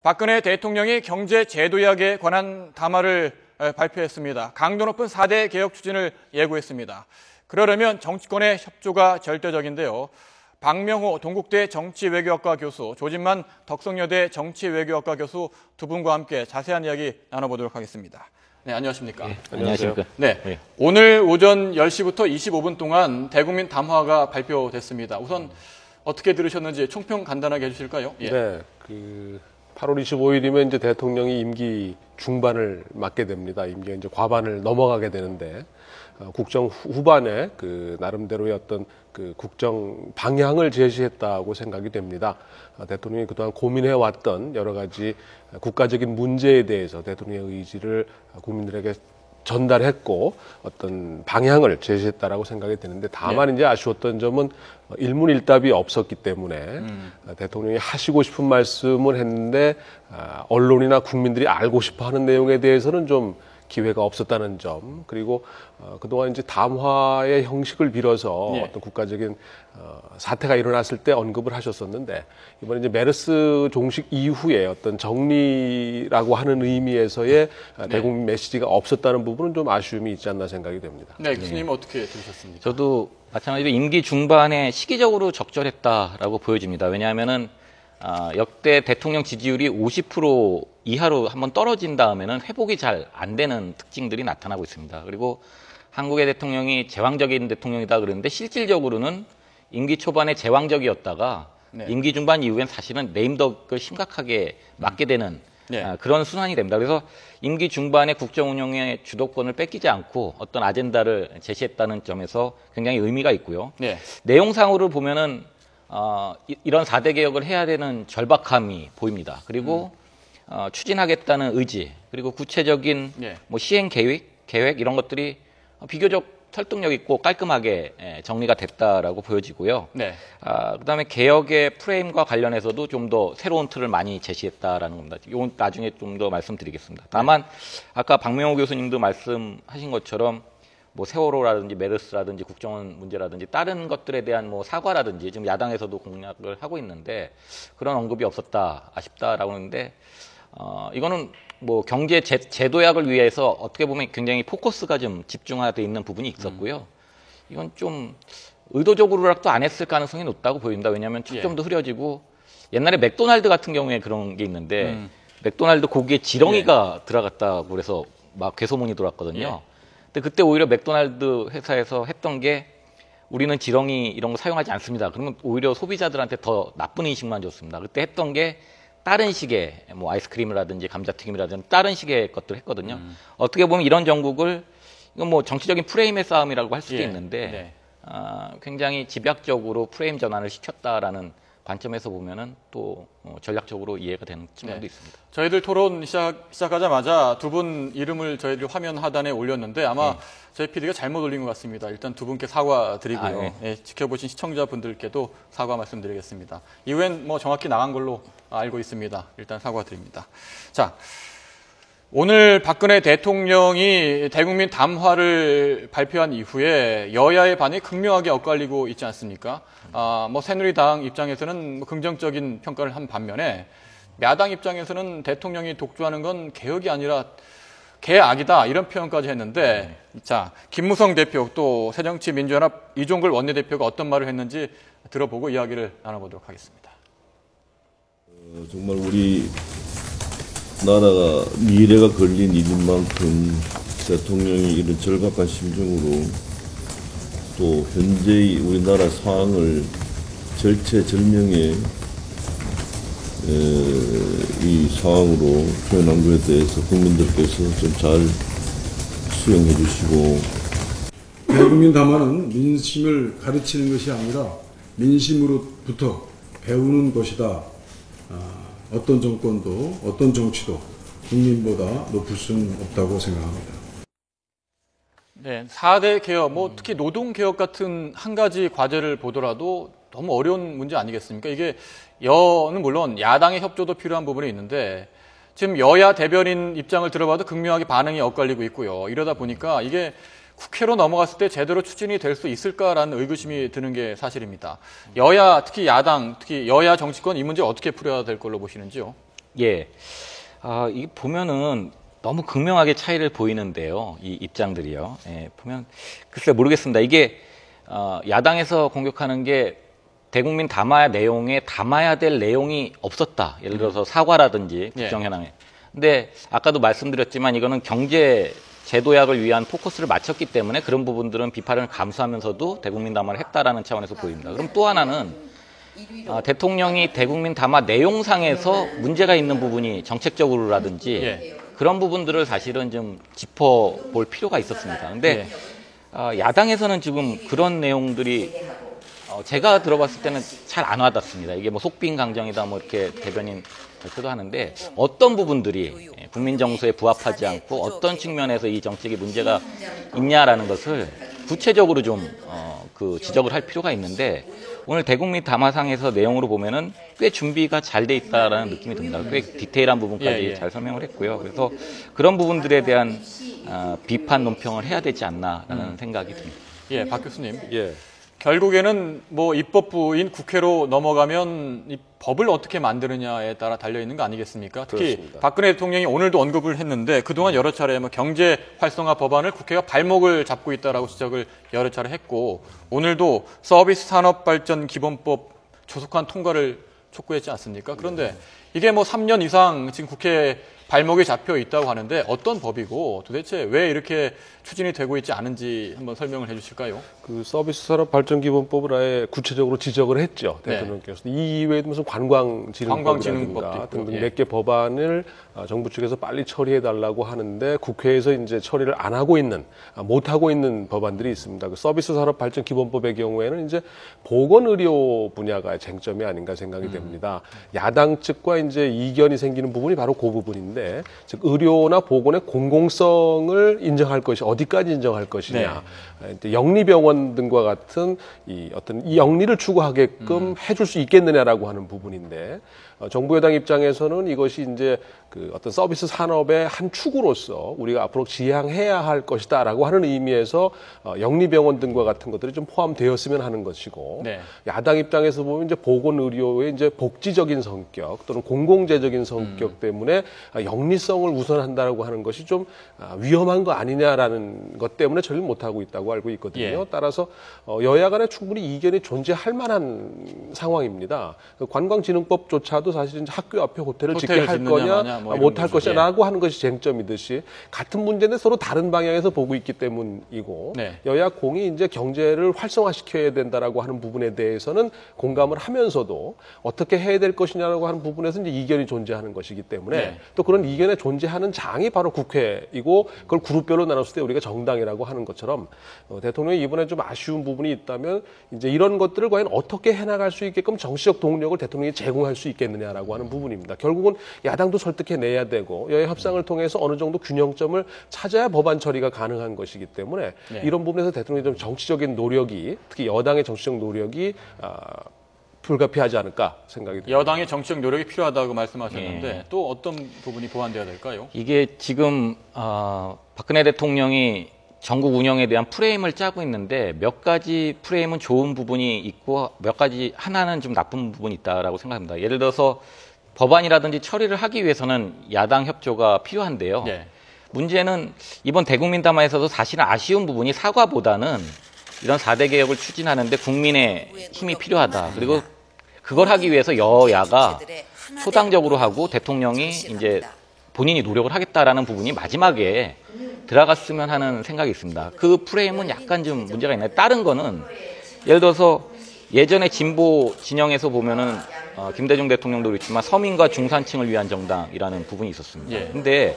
박근혜 대통령이 경제 제도약에 관한 담화를 발표했습니다. 강도 높은 4대 개혁 추진을 예고했습니다. 그러려면 정치권의 협조가 절대적인데요. 박명호 동국대 정치외교학과 교수, 조진만 덕성여대 정치외교학과 교수 두 분과 함께 자세한 이야기 나눠보도록 하겠습니다. 네, 안녕하십니까? 네, 안녕하십니까? 네, 오늘 오전 10시부터 25분 동안 대국민 담화가 발표됐습니다. 우선 어떻게 들으셨는지 총평 간단하게 해주실까요? 예. 네, 8월 25일이면 이제 대통령이 임기 중반을 맞게 됩니다. 임기가 이제 과반을 넘어가게 되는데, 국정 후반에 나름대로의 어떤 국정 방향을 제시했다고 생각이 됩니다. 대통령이 그동안 고민해왔던 여러 가지 국가적인 문제에 대해서 대통령의 의지를 국민들에게 전달했고 어떤 방향을 제시했다라고 생각이 되는데, 다만 이제 아쉬웠던 점은 일문일답이 없었기 때문에 대통령이 하시고 싶은 말씀을 했는데 언론이나 국민들이 알고 싶어 하는 내용에 대해서는 좀 기회가 없었다는 점, 그리고 그동안 이제 담화의 형식을 빌어서 어떤 국가적인 사태가 일어났을 때 언급을 하셨었는데, 이번에 이제 메르스 종식 이후에 어떤 정리라고 하는 의미에서의 대국민 메시지가 없었다는 부분은 좀 아쉬움이 있지 않나 생각이 됩니다. 네, 교수님 어떻게 들으셨습니까? 저도 마찬가지로 임기 중반에 시기적으로 적절했다라고 보여집니다. 왜냐하면은 역대 대통령 지지율이 50% 이하로 한번 떨어진 다음에는 회복이 잘 안 되는 특징들이 나타나고 있습니다. 그리고 한국의 대통령이 제왕적인 대통령이다 그러는데, 실질적으로는 임기 초반에 제왕적이었다가 임기 중반 이후엔 사실은 레임덕을 심각하게 맞게 되는 그런 순환이 됩니다. 그래서 임기 중반에 국정 운영의 주도권을 뺏기지 않고 어떤 아젠다를 제시했다는 점에서 굉장히 의미가 있고요. 내용상으로 보면은 이런 4대 개혁을 해야 되는 절박함이 보입니다. 그리고 추진하겠다는 의지, 그리고 구체적인 뭐 시행 계획 이런 것들이 비교적 설득력 있고 깔끔하게 정리가 됐다라고 보여지고요. 그다음에 개혁의 프레임과 관련해서도 좀 더 새로운 틀을 많이 제시했다라는 겁니다. 이건 나중에 좀 더 말씀드리겠습니다. 다만 아까 박명호 교수님도 말씀하신 것처럼 뭐 세월호라든지 메르스라든지 국정원 문제라든지 다른 것들에 대한 뭐 사과라든지 지금 야당에서도 공약을 하고 있는데, 그런 언급이 없었다, 아쉽다라고 하는데, 이거는 뭐 경제 제도약을 위해서 어떻게 보면 굉장히 포커스가 좀 집중화되어 있는 부분이 있었고요. 이건 좀 의도적으로라도 안 했을 가능성이 높다고 보입니다. 왜냐하면 초점도 흐려지고, 옛날에 맥도날드 같은 경우에 그런 게 있는데 맥도날드 고기에 지렁이가 들어갔다고 그래서 막 괴소문이 돌았거든요. 근데 그때 오히려 맥도날드 회사에서 했던 게, 우리는 지렁이 이런 거 사용하지 않습니다. 그러면 오히려 소비자들한테 더 나쁜 인식만 줬습니다. 그때 했던 게 다른 식의 뭐 아이스크림이라든지 감자튀김이라든지 다른 식의 것들을 했거든요. 어떻게 보면 이런 정국을, 이건 뭐 정치적인 프레임의 싸움이라고 할 수도 있는데 굉장히 집약적으로 프레임 전환을 시켰다라는 관점에서 보면은 또 전략적으로 이해가 되는 측면도 있습니다. 저희들 토론 시작하자마자 두 분 이름을 저희들 화면 하단에 올렸는데, 아마 저희 PD가 잘못 올린 것 같습니다. 일단 두 분께 사과드리고요. 지켜보신 시청자분들께도 사과 말씀드리겠습니다. 이후엔 뭐 정확히 나간 걸로 알고 있습니다. 일단 사과드립니다. 자, 오늘 박근혜 대통령이 대국민 담화를 발표한 이후에 여야의 반응이 극명하게 엇갈리고 있지 않습니까? 뭐 새누리당 입장에서는 뭐 긍정적인 평가를 한 반면에, 야당 입장에서는 대통령이 독주하는 건 개혁이 아니라 개악이다, 이런 표현까지 했는데, 자, 김무성 대표 또 새정치민주연합 이종걸 원내대표가 어떤 말을 했는지 들어보고 이야기를 나눠보도록 하겠습니다. 정말 우리 나라가 미래가 걸린 일인 만큼 대통령이 이런 절박한 심정으로 또 현재의 우리나라 상황을 절체절명의 이 상황으로 표현한 것에 대해서 국민들께서 좀 잘 수용해 주시고, 대국민 담화는 민심을 가르치는 것이 아니라 민심으로부터 배우는 것이다. 어떤 정권도 어떤 정치도 국민보다 높을 수는 없다고 생각합니다. 네, 4대 개혁, 뭐 특히 노동개혁 같은 한 가지 과제를 보더라도 너무 어려운 문제 아니겠습니까? 이게 여는 물론 야당의 협조도 필요한 부분이 있는데, 지금 여야 대변인 입장을 들어봐도 극명하게 반응이 엇갈리고 있고요. 이러다 보니까 이게 국회로 넘어갔을 때 제대로 추진이 될 수 있을까라는 의구심이 드는 게 사실입니다. 여야, 특히 야당, 특히 여야 정치권 이 문제 어떻게 풀어야 될 걸로 보시는지요? 예. 이게 보면은 너무 극명하게 차이를 보이는데요. 이 입장들이요. 예, 보면 글쎄 모르겠습니다. 이게 야당에서 공격하는 게 대국민 내용에 담아야 될 내용이 없었다. 예를 들어서 사과라든지 국정 현황에. 근데 아까도 말씀드렸지만 이거는 경제 제도약을 위한 포커스를 맞췄기 때문에 그런 부분들은 비판을 감수하면서도 대국민 담화를 했다라는 차원에서 보입니다. 그럼 또 하나는 대통령이 대국민 담화 내용상에서 문제가 있는 부분이 정책적으로라든지 그런 부분들을 사실은 좀 짚어볼 필요가 있었습니다. 근데 야당에서는 지금 그런 내용들이 제가 들어봤을 때는 잘 안 와닿습니다. 이게 뭐 속빈 강정이다 뭐 이렇게 대변인 발표도 하는데 어떤 부분들이 국민 정서에 부합하지 않고 어떤 측면에서 이 정책에 문제가 있냐라는 것을 구체적으로 좀 지적을 할 필요가 있는데 오늘 대국민 담화상에서 내용으로 보면은 꽤 준비가 잘 돼 있다라는 느낌이 듭니다. 꽤 디테일한 부분까지 잘 설명을 했고요. 그래서 그런 부분들에 대한 비판 논평을 해야 되지 않나라는 생각이 듭니다. 예, 박 교수님. 예. 결국에는 뭐 입법부인 국회로 넘어가면 이 법을 어떻게 만드느냐에 따라 달려 있는 거 아니겠습니까? 특히 그렇습니다. 박근혜 대통령이 오늘도 언급을 했는데 그동안 여러 차례 뭐 경제 활성화 법안을 국회가 발목을 잡고 있다라고 지적을 여러 차례 했고 오늘도 서비스 산업 발전 기본법 조속한 통과를 촉구했지 않습니까? 그런데 이게 뭐 3년 이상 지금 국회에 발목이 잡혀 있다고 하는데 어떤 법이고 도대체 왜 이렇게 추진이 되고 있지 않은지 한번 설명을 해 주실까요? 그 서비스 산업 발전 기본법을 아예 구체적으로 지적을 했죠. 대통령께서. 이 이외에도 무슨 관광진흥법이라든가 등등 몇 개 법안을 정부 측에서 빨리 처리해 달라고 하는데 국회에서 이제 처리를 안 하고 있는, 못 하고 있는 법안들이 있습니다. 그 서비스 산업 발전 기본법의 경우에는 이제 보건의료 분야가 쟁점이 아닌가 생각이 됩니다. 야당 측과 이제 이견이 생기는 부분이 바로 그 부분인데, 즉 의료나 보건의 공공성을 인정할 것이 어디까지 인정할 것이냐. 이제 영리병원 등과 같은 이 영리를 추구하게끔 해줄 수 있겠느냐라고 하는 부분인데, 정부 여당 입장에서는 이것이 이제 그 어떤 서비스 산업의 한 축으로서 우리가 앞으로 지향해야 할 것이다라고 하는 의미에서 영리병원 등과 같은 것들이 좀 포함되었으면 하는 것이고, 야당 입장에서 보면 이제 보건의료의 이제 복지적인 성격 또는 공공재적인 성격 때문에 영리성을 우선한다라고 하는 것이 좀 위험한 거 아니냐라는 것 때문에 처리를 못하고 있다고 알고 있거든요. 따라서 여야 간에 충분히 이견이 존재할 만한 상황입니다. 관광진흥법조차도 사실 이제 학교 앞에 호텔을 짓게 할 거냐 뭐 못할 것이냐라고 하는 것이 쟁점이듯이 같은 문제인데 서로 다른 방향에서 보고 있기 때문이고, 여야 공이 이제 경제를 활성화시켜야 된다라고 하는 부분에 대해서는 공감을 하면서도 어떻게 해야 될 것이냐라고 하는 부분에서 이제 이견이 존재하는 것이기 때문에 또 그런 이견에 존재하는 장이 바로 국회이고, 그걸 그룹별로 나눴을 때 우리가 정당이라고 하는 것처럼 대통령이 이번에 좀 아쉬운 부분이 있다면 이제 이런 것들을 과연 어떻게 해나갈 수 있게끔 정치적 동력을 대통령이 제공할 수 있겠느냐라고 하는 부분입니다. 결국은 야당도 설득해내야 되고 여야 협상을 통해서 어느 정도 균형점을 찾아야 법안 처리가 가능한 것이기 때문에 이런 부분에서 대통령이 좀 정치적인 노력이, 특히 여당의 정치적 노력이 불가피하지 않을까 생각이 듭니다. 여당의 정치적 노력이 필요하다고 말씀하셨는데 또 어떤 부분이 보완돼야 될까요? 이게 지금 박근혜 대통령이 전국 운영에 대한 프레임을 짜고 있는데 몇 가지 프레임은 좋은 부분이 있고 몇 가지 하나는 좀 나쁜 부분이 있다라고 생각합니다. 예를 들어서 법안이라든지 처리를 하기 위해서는 야당 협조가 필요한데요. 문제는 이번 대국민 담화에서도 사실은 아쉬운 부분이 사과보다는 이런 4대 개혁을 추진하는데 국민의 힘이 필요하다. 그리고 그걸 하기 위해서 여야가 초당적으로 하고 대통령이 이제 본인이 노력을 하겠다라는 부분이 마지막에 들어갔으면 하는 생각이 있습니다. 그 프레임은 약간 좀 문제가 있나요? 다른 거는 예를 들어서 예전에 진보 진영에서 보면은 김대중 대통령도 그렇지만 서민과 중산층을 위한 정당이라는 부분이 있었습니다. 근데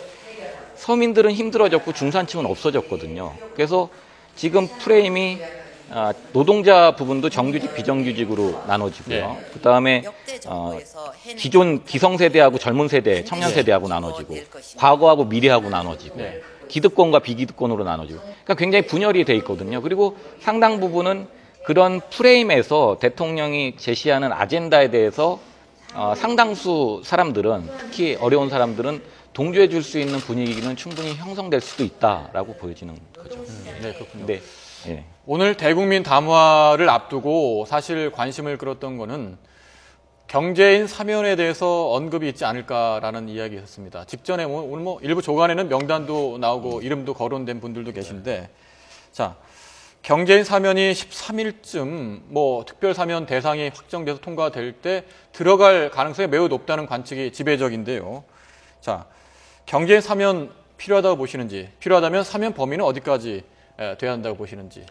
서민들은 힘들어졌고 중산층은 없어졌거든요. 그래서 지금 프레임이 노동자 부분도 정규직, 비정규직으로 나눠지고요. 그다음에 기존 기성세대하고 젊은 세대, 청년 세대하고 나눠지고, 과거하고 미래하고 나눠지고, 기득권과 비기득권으로 나눠지고, 그러니까 굉장히 분열이 돼 있거든요. 그리고 상당 부분은 그런 프레임에서 대통령이 제시하는 아젠다에 대해서 상당수 사람들은, 특히 어려운 사람들은 동조해 줄 수 있는 분위기는 충분히 형성될 수도 있다라고 보여지는 거죠. 네, 그렇군요. 네. 오늘 대국민 담화를 앞두고 사실 관심을 끌었던 거는 경제인 사면에 대해서 언급이 있지 않을까라는 이야기 있었습니다. 직전에 오늘 뭐 일부 조간에는 명단도 나오고 이름도 거론된 분들도 계신데, 자, 경제인 사면이 13일쯤 뭐 특별 사면 대상이 확정돼서 통과될 때 들어갈 가능성이 매우 높다는 관측이 지배적인데요. 자, 경제인 사면 필요하다고 보시는지, 필요하다면 사면 범위는 어디까지 돼야 한다고 보시는지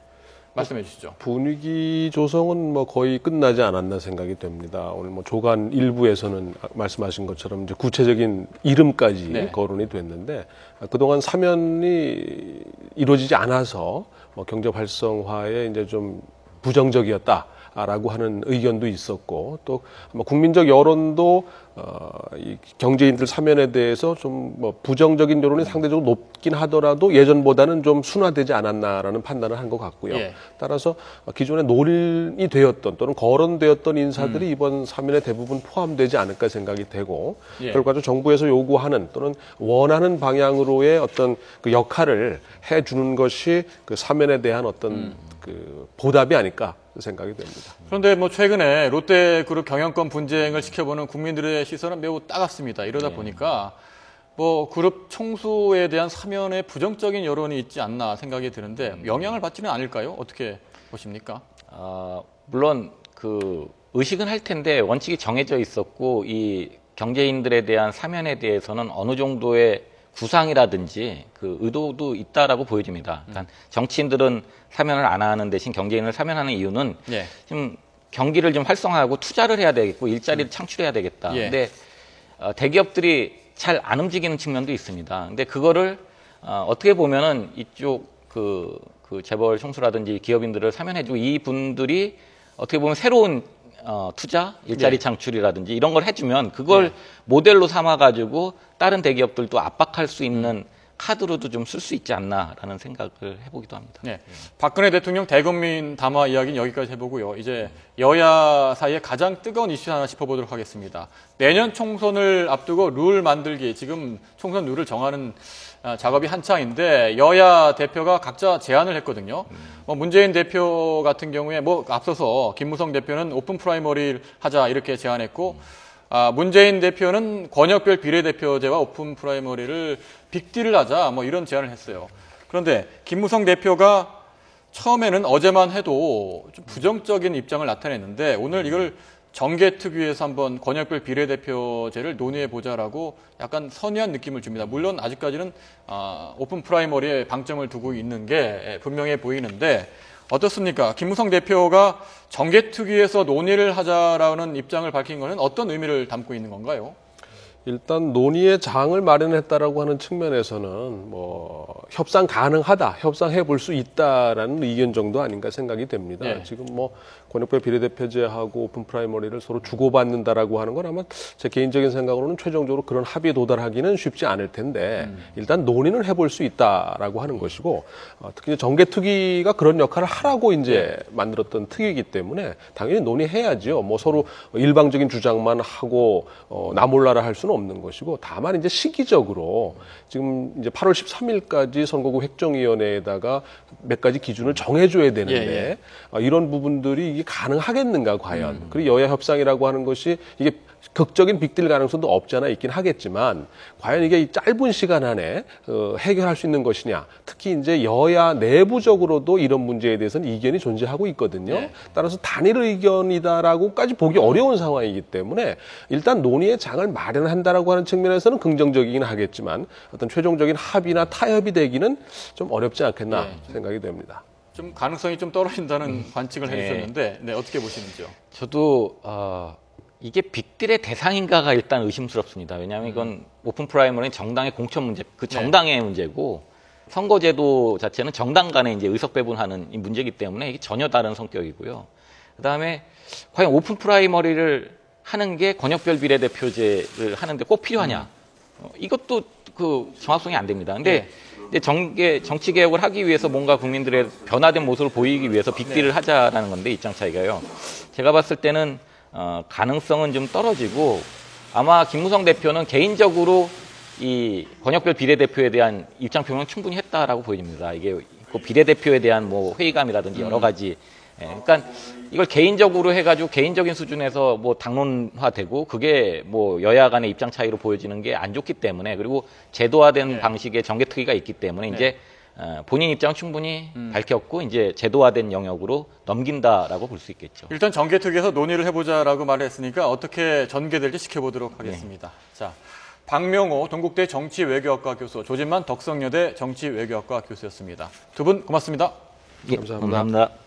말씀해 주시죠. 분위기 조성은 뭐 거의 끝나지 않았나 생각이 됩니다. 오늘 뭐 조간 일부에서는 말씀하신 것처럼 이제 구체적인 이름까지 네. 거론이 됐는데, 그동안 사면이 이루어지지 않아서 뭐 경제 활성화에 이제 좀 부정적이었다라고 하는 의견도 있었고, 또 뭐 국민적 여론도 이 경제인들 사면에 대해서 좀 뭐 부정적인 여론이 상대적으로 높긴 하더라도 예전보다는 좀 순화되지 않았나라는 판단을 한 것 같고요. 예. 따라서 기존에 논의 되었던 또는 거론되었던 인사들이 이번 사면에 대부분 포함되지 않을까 생각이 되고, 예. 결과적으로 정부에서 요구하는 또는 원하는 방향으로의 어떤 그 역할을 해주는 것이 그 사면에 대한 어떤 그 보답이 아닐까 생각이 됩니다. 그런데 뭐 최근에 롯데그룹 경영권 분쟁을 지켜보는 국민들의 시선은 매우 따갑습니다. 이러다 보니까 뭐 그룹 총수에 대한 사면에 부정적인 여론이 있지 않나 생각이 드는데 영향을 받지는 않을까요? 어떻게 보십니까? 물론 그 의식은 할 텐데 원칙이 정해져 있었고, 이 경제인들에 대한 사면에 대해서는 어느 정도의 구상이라든지 그 의도도 있다라고 보여집니다. 그러니까 정치인들은 사면을 안 하는 대신 경제인을 사면하는 이유는 예. 좀 경기를 좀 활성화하고 투자를 해야 되겠고 일자리를 창출해야 되겠다. 예. 근데 대기업들이 잘 안 움직이는 측면도 있습니다. 근데 그거를 어떻게 보면은 이쪽 그 재벌 총수라든지 기업인들을 사면해주고 이 분들이 어떻게 보면 새로운 투자, 일자리 예. 창출이라든지 이런 걸 해주면 그걸 모델로 삼아가지고 다른 대기업들도 압박할 수 있는 카드로도 좀 쓸 수 있지 않나라는 생각을 해보기도 합니다. 네. 박근혜 대통령 대국민 담화 이야기는 여기까지 해보고요. 이제 여야 사이에 가장 뜨거운 이슈 하나 짚어보도록 하겠습니다. 내년 총선을 앞두고 룰 만들기, 지금 총선 룰을 정하는 작업이 한창인데 여야 대표가 각자 제안을 했거든요. 문재인 대표 같은 경우에 뭐 앞서서 김무성 대표는 오픈 프라이머리를 하자 이렇게 제안했고, 문재인 대표는 권역별 비례대표제와 오픈 프라이머리를 빅딜을 하자 뭐 이런 제안을 했어요. 그런데 김무성 대표가 처음에는 어제만 해도 좀 부정적인 입장을 나타냈는데 오늘 이걸 정개특위에서 한번 권역별 비례대표제를 논의해보자라고 약간 선의한 느낌을 줍니다. 물론 아직까지는 오픈 프라이머리에 방점을 두고 있는 게 분명해 보이는데 어떻습니까? 김무성 대표가 정개특위에서 논의를 하자라는 입장을 밝힌 것은 어떤 의미를 담고 있는 건가요? 일단 논의의 장을 마련했다라고 하는 측면에서는 뭐 협상 가능하다, 협상해 볼 수 있다라는 의견 정도 아닌가 생각이 됩니다. 네. 지금 뭐 권역별 비례대표제하고 오픈 프라이머리를 서로 주고받는다라고 하는 건 아마 제 개인적인 생각으로는 최종적으로 그런 합의에 도달하기는 쉽지 않을 텐데 일단 논의는 해볼 수 있다라고 하는 것이고, 특히 정개특위가 그런 역할을 하라고 이제 만들었던 특위이기 때문에 당연히 논의해야죠. 뭐 서로 일방적인 주장만 하고 나 몰라라 할 수는 없는 것이고, 다만 이제 시기적으로 지금 이제 8월 13일까지 선거구 획정위원회에다가 몇 가지 기준을 정해줘야 되는데 이런 부분들이 이게 가능하겠는가 과연. 그리고 여야 협상이라고 하는 것이 이게 극적인 빅딜 가능성도 없지 않아 있긴 하겠지만 과연 이게 이 짧은 시간 안에 해결할 수 있는 것이냐. 특히 이제 여야 내부적으로도 이런 문제에 대해서는 이견이 존재하고 있거든요. 네. 따라서 단일 의견이다라고까지 보기 어려운 상황이기 때문에 일단 논의의 장을 마련한다라고 하는 측면에서는 긍정적이긴 하겠지만 어떤 최종적인 합의나 타협이 되기는 좀 어렵지 않겠나 생각이 됩니다. 좀 가능성이 좀 떨어진다는 관측을 해주셨는데 어떻게 보시는지요? 저도 이게 빅딜의 대상인가가 일단 의심스럽습니다. 왜냐하면 이건 오픈 프라이머리는 정당의 공천 문제, 그 정당의 문제고 선거제도 자체는 정당 간에 이제 의석 배분하는 이 문제이기 때문에 이게 전혀 다른 성격이고요. 그다음에 과연 오픈 프라이머리를 하는 게 권역별 비례대표제를 하는데 꼭 필요하냐? 이것도 그 정확성이 안 됩니다. 근데 이제 정치 개혁을 하기 위해서 뭔가 국민들의 변화된 모습을 보이기 위해서 빅딜을 하자라는 건데 입장 차이가요. 제가 봤을 때는 가능성은 좀 떨어지고 아마 김무성 대표는 개인적으로 이 권역별 비례대표에 대한 입장 표명은 충분히 했다라고 보여집니다. 이게 그 비례대표에 대한 뭐 회의감이라든지 여러 가지 예, 그러니까 이걸 개인적으로 해가지고 개인적인 수준에서 뭐 당론화되고 그게 뭐 여야 간의 입장 차이로 보여지는 게 안 좋기 때문에 그리고 제도화된 방식의 정개특위가 있기 때문에 이제 본인 입장은 충분히 밝혔고 이제 제도화된 영역으로 넘긴다라고 볼 수 있겠죠. 일단 정개특위에서 논의를 해보자라고 말을 했으니까 어떻게 전개될지 지켜보도록 하겠습니다. 자, 박명호 동국대 정치외교학과 교수, 조진만 덕성여대 정치외교학과 교수였습니다. 두 분 고맙습니다. 예, 감사합니다. 감사합니다.